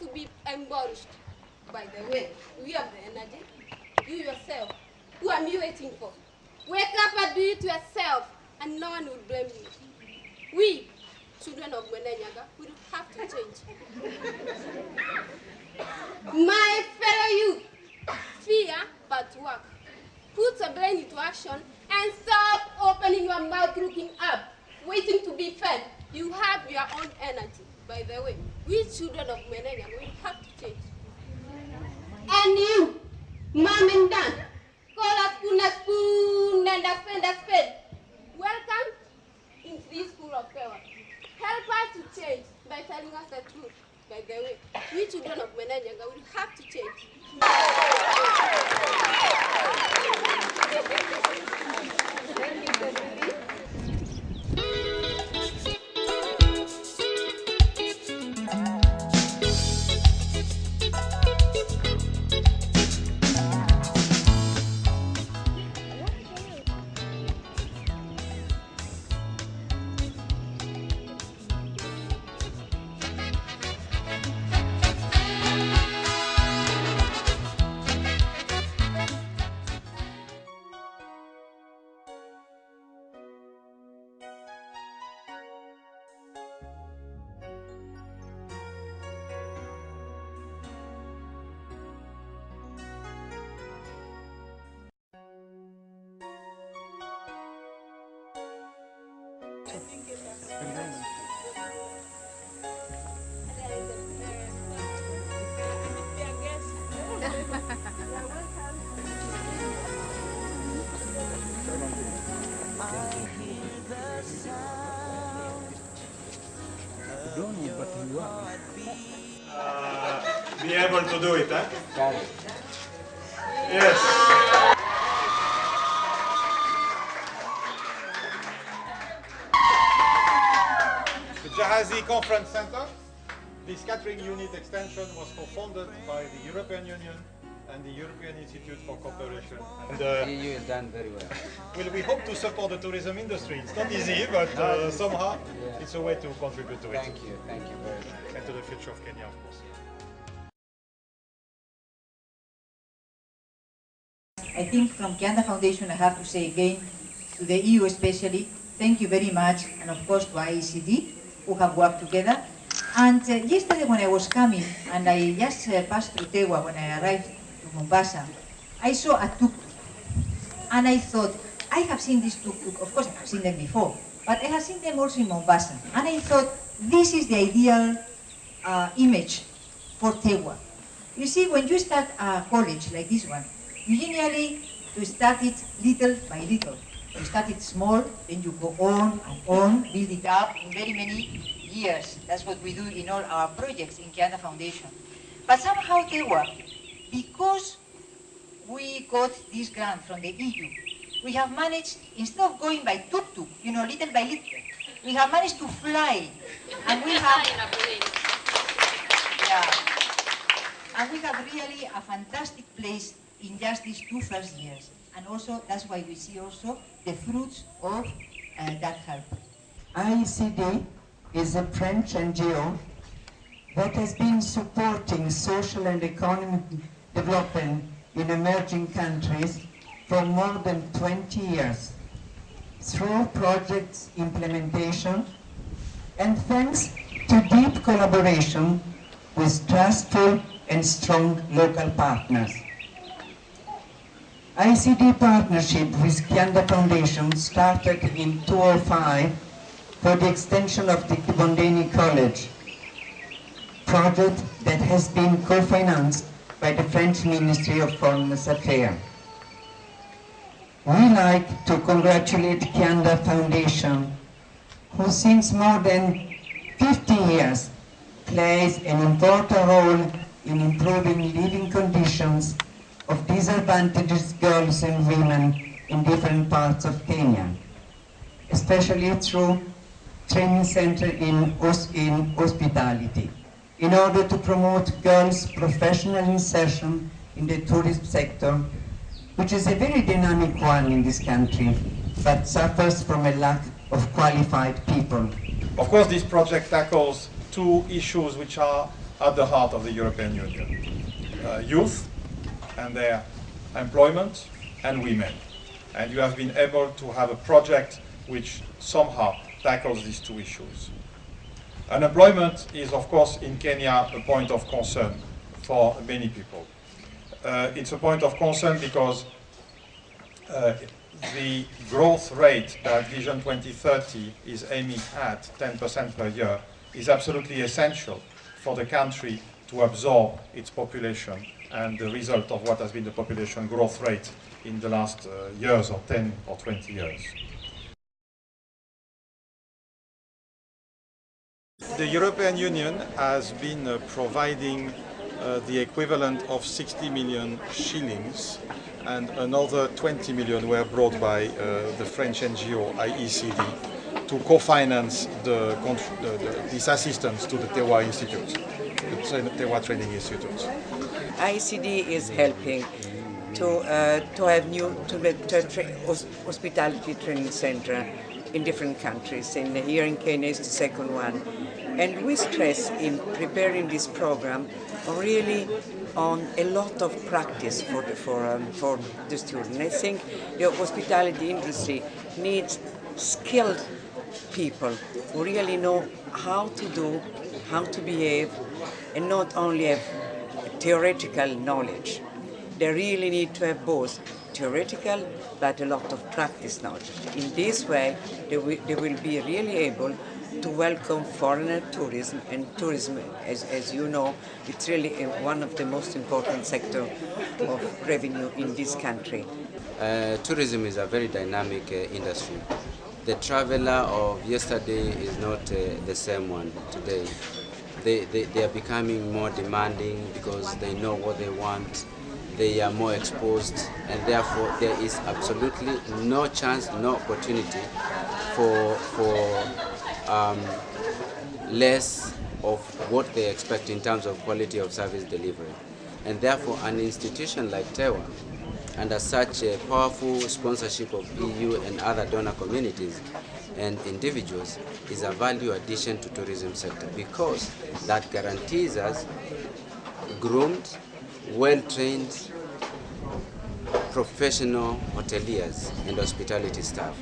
to be embarrassed. By the way, we have the energy. You yourself, who am you waiting for? Wake up and do it yourself, and no one will blame you. We, children of Mwenenyaga, will have to change. My fellow youth, fear but work. Put your brain into action and stop opening your mouth looking up, waiting to be fed. You have your own energy. By the way, we children of Mwenenyaga will have to change. And you, mom and dad, call a spoon and a spade. Welcome into this school of power. Help us to change by telling us the truth. By the way, we children of Mwenenyaga will have to change. Be able to do it, eh? Yes. The Jahazi Conference Center, this catering unit extension was co-funded by the European Union and the European Institute for Cooperation. And the EU has done very well. Well, we hope to support the tourism industry. It's not easy, but somehow it's a way to contribute to it. Thank you very much. And to the future of Kenya, of course. I think from Kianda Foundation, I have to say again, to the EU especially, thank you very much, and of course to IECD, who have worked together. And yesterday when I was coming, and I just passed through Tewa when I arrived to Mombasa, I saw a tuk-tuk. And I thought, I have seen this tuk-tuk, of course I have seen them before, but I have seen them also in Mombasa. And I thought, this is the ideal image for Tewa. You see, when you start a college like this one, you generally to start it little by little. You start it small, then you go on, build it up in very many years. That's what we do in all our projects in Kianda Foundation. But somehow Tewa, because we got this grant from the EU, we have managed, instead of going by tuk-tuk, you know, little by little, we have managed to fly. And we have, and we have really a fantastic place in just these 2 first years. And also, that's why we see also the fruits of that help. IECD is a French NGO that has been supporting social and economic development in emerging countries for more than 20 years through projects implementation and thanks to deep collaboration with trustful and strong local partners. ICD partnership with Kianda Foundation started in 2005 for the extension of the Kibondeni College, project that has been co-financed by the French Ministry of Foreign Affairs. We like to congratulate Kianda Foundation, who since more than 50 years plays an important role in improving living conditions of disadvantaged girls and women in different parts of Kenya, especially through training center in hospitality, in order to promote girls' professional insertion in the tourism sector, which is a very dynamic one in this country, but suffers from a lack of qualified people. Of course, this project tackles 2 issues which are at the heart of the European Union. Youth and their employment, and women. And you have been able to have a project which somehow tackles these two issues. Unemployment is, of course, in Kenya a point of concern for many people. It's a point of concern because the growth rate that Vision 2030 is aiming at, 10% per year, is absolutely essential for the country to absorb its population and the result of what has been the population growth rate in the last years, or 10 or 20 years. The European Union has been providing the equivalent of 60 million shillings, and another 20 million were brought by the French NGO IECD to co-finance this assistance to the Tewa Institute, the Tewa Training Institute. IECD is helping to have hospitality training center in different countries. Here in Kenya is the second one. And we stress in preparing this program really on a lot of practice for the student. I think the hospitality industry needs skilled people who really know how to do, how to behave, and not only have theoretical knowledge. They really need to have both theoretical but a lot of practice knowledge. In this way, they will be really able to welcome foreigner tourism, and tourism, as you know, it's really one of the most important sectors of revenue in this country. Tourism is a very dynamic industry. The traveler of yesterday is not the same one today. They are becoming more demanding because they know what they want. They are more exposed, and therefore there is absolutely no chance, no opportunity for less of what they expect in terms of quality of service delivery. And therefore an institution like TEWA, under such a powerful sponsorship of EU and other donor communities and individuals, is a value addition to tourism sector, because that guarantees us groomed, well-trained, professional hoteliers and hospitality staff.